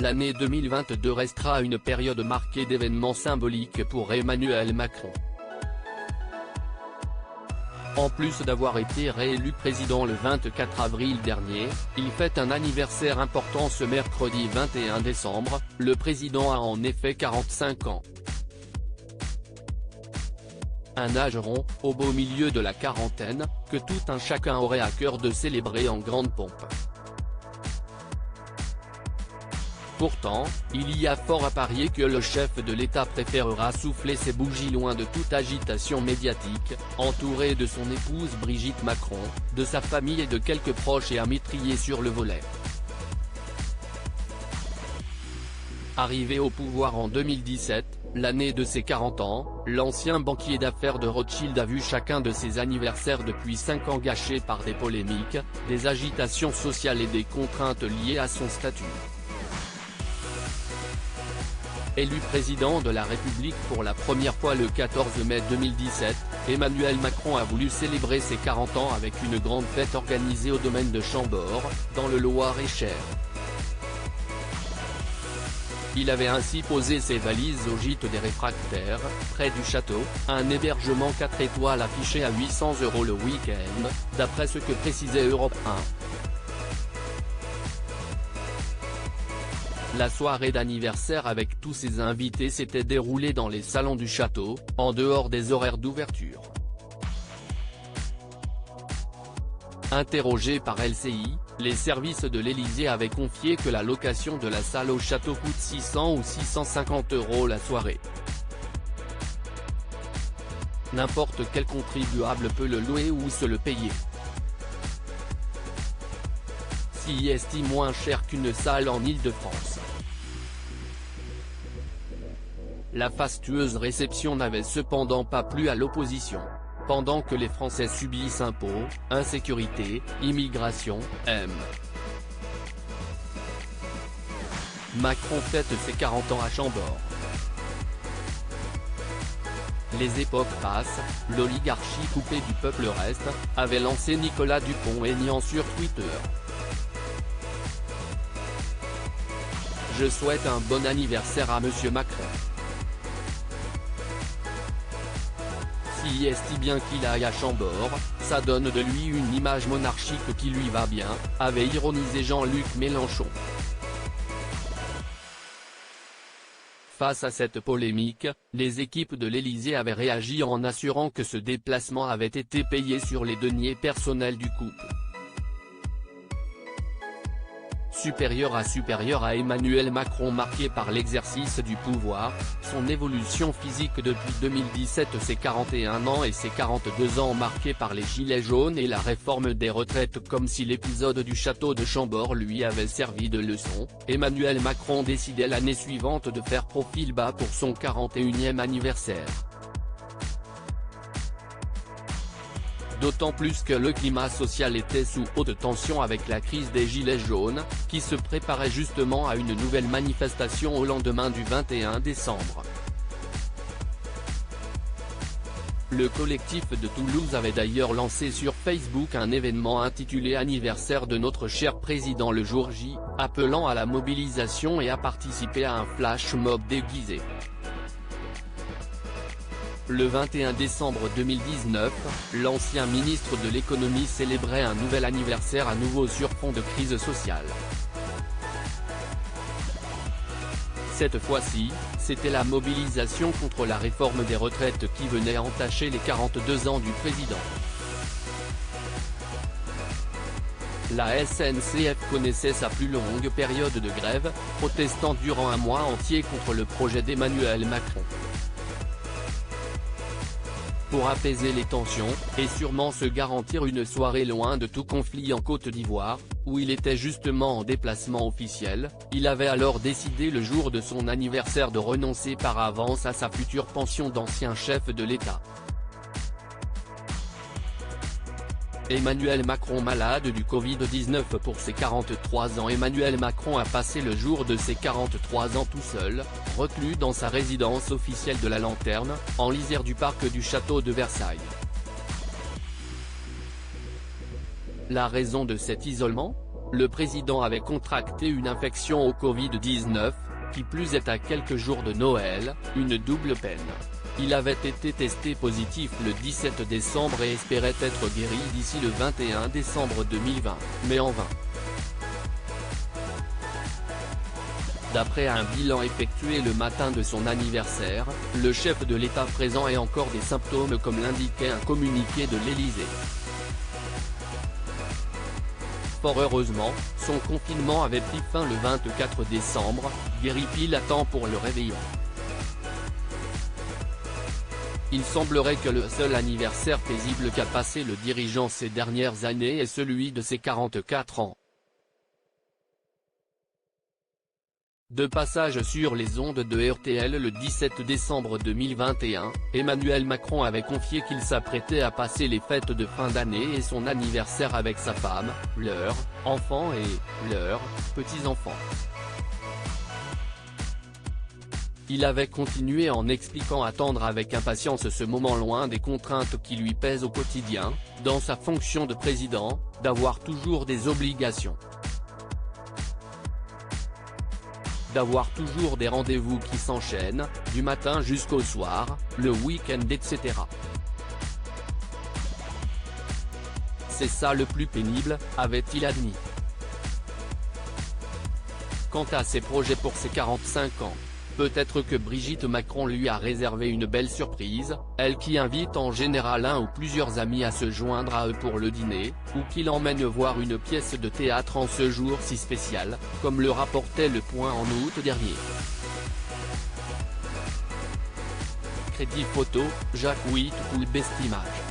l'année 2022 restera une période marquée d'événements symboliques pour Emmanuel Macron. En plus d'avoir été réélu président le 24 avril dernier, il fête un anniversaire important ce mercredi 21 décembre, le président a en effet 45 ans. Un âge rond, au beau milieu de la quarantaine, que tout un chacun aurait à cœur de célébrer en grande pompe. Pourtant, il y a fort à parier que le chef de l'État préférera souffler ses bougies loin de toute agitation médiatique, entouré de son épouse Brigitte Macron, de sa famille et de quelques proches et amis triés sur le volet. Arrivé au pouvoir en 2017, l'année de ses 40 ans, l'ancien banquier d'affaires de Rothschild a vu chacun de ses anniversaires depuis 5 ans gâchés par des polémiques, des agitations sociales et des contraintes liées à son statut. Élu président de la République pour la première fois le 14 mai 2017, Emmanuel Macron a voulu célébrer ses 40 ans avec une grande fête organisée au domaine de Chambord, dans le Loir-et-Cher. Il avait ainsi posé ses valises au gîte des Réfractaires, près du château, un hébergement 4 étoiles affiché à 800 € le week-end, d'après ce que précisait Europe 1. La soirée d'anniversaire avec tous ses invités s'était déroulée dans les salons du château, en dehors des horaires d'ouverture. Interrogé par LCI, les services de l'Élysée avaient confié que la location de la salle au château coûte 600 ou 650 € la soirée. N'importe quel contribuable peut le louer ou se le payer. S'y estime moins cher qu'une salle en Île-de-France. La fastueuse réception n'avait cependant pas plu à l'opposition. Pendant que les Français subissent impôts, insécurité, immigration, Macron fête ses 40 ans à Chambord. Les époques passent, l'oligarchie coupée du peuple reste, avait lancé Nicolas Dupont-Aignan sur Twitter. Je souhaite un bon anniversaire à Monsieur Macron. S'il estime bien qu'il aille à Chambord, ça donne de lui une image monarchique qui lui va bien, avait ironisé Jean-Luc Mélenchon. Face à cette polémique, les équipes de l'Élysée avaient réagi en assurant que ce déplacement avait été payé sur les deniers personnels du couple. Supérieur à Emmanuel Macron marqué par l'exercice du pouvoir, son évolution physique depuis 2017 ses 41 ans et ses 42 ans marqués par les gilets jaunes et la réforme des retraites comme si l'épisode du château de Chambord lui avait servi de leçon, Emmanuel Macron décidait l'année suivante de faire profil bas pour son 41e anniversaire. D'autant plus que le climat social était sous haute tension avec la crise des gilets jaunes, qui se préparait justement à une nouvelle manifestation au lendemain du 21 décembre. Le collectif de Toulouse avait d'ailleurs lancé sur Facebook un événement intitulé Anniversaire de notre cher président le jour J, appelant à la mobilisation et à participer à un flash mob déguisé. Le 21 décembre 2019, l'ancien ministre de l'économie célébrait un nouvel anniversaire à nouveau sur fond de crise sociale. Cette fois-ci, c'était la mobilisation contre la réforme des retraites qui venait entacher les 42 ans du président. La SNCF connaissait sa plus longue période de grève, protestant durant un mois entier contre le projet d'Emmanuel Macron. Pour apaiser les tensions, et sûrement se garantir une soirée loin de tout conflit en Côte d'Ivoire, où il était justement en déplacement officiel, il avait alors décidé le jour de son anniversaire de renoncer par avance à sa future pension d'ancien chef de l'État. Emmanuel Macron malade du Covid-19 pour ses 43 ans. Emmanuel Macron a passé le jour de ses 43 ans tout seul, reclus dans sa résidence officielle de la Lanterne, en lisière du parc du château de Versailles. La raison de cet isolement ? le président avait contracté une infection au Covid-19, qui plus est à quelques jours de Noël, une double peine. Il avait été testé positif le 17 décembre et espérait être guéri d'ici le 21 décembre 2020, mais en vain. D'après un bilan effectué le matin de son anniversaire, le chef de l'État présent ait encore des symptômes comme l'indiquait un communiqué de l'Élysée. Fort heureusement, son confinement avait pris fin le 24 décembre, guéri pile à temps pour le réveillon. Il semblerait que le seul anniversaire paisible qu'a passé le dirigeant ces dernières années est celui de ses 44 ans. De passage sur les ondes de RTL le 17 décembre 2021, Emmanuel Macron avait confié qu'il s'apprêtait à passer les fêtes de fin d'année et son anniversaire avec sa femme, leurs enfants et leurs petits-enfants. Il avait continué en expliquant attendre avec impatience ce moment loin des contraintes qui lui pèsent au quotidien, dans sa fonction de président, d'avoir toujours des obligations. D'avoir toujours des rendez-vous qui s'enchaînent, du matin jusqu'au soir, le week-end etc. C'est ça le plus pénible, avait-il admis. Quant à ses projets pour ses 45 ans, peut-être que Brigitte Macron lui a réservé une belle surprise, elle qui invite en général un ou plusieurs amis à se joindre à eux pour le dîner, ou qui l'emmène voir une pièce de théâtre en ce jour si spécial, comme le rapportait Le Point en août dernier. Crédit photo, Jacques Witt ou Best Image.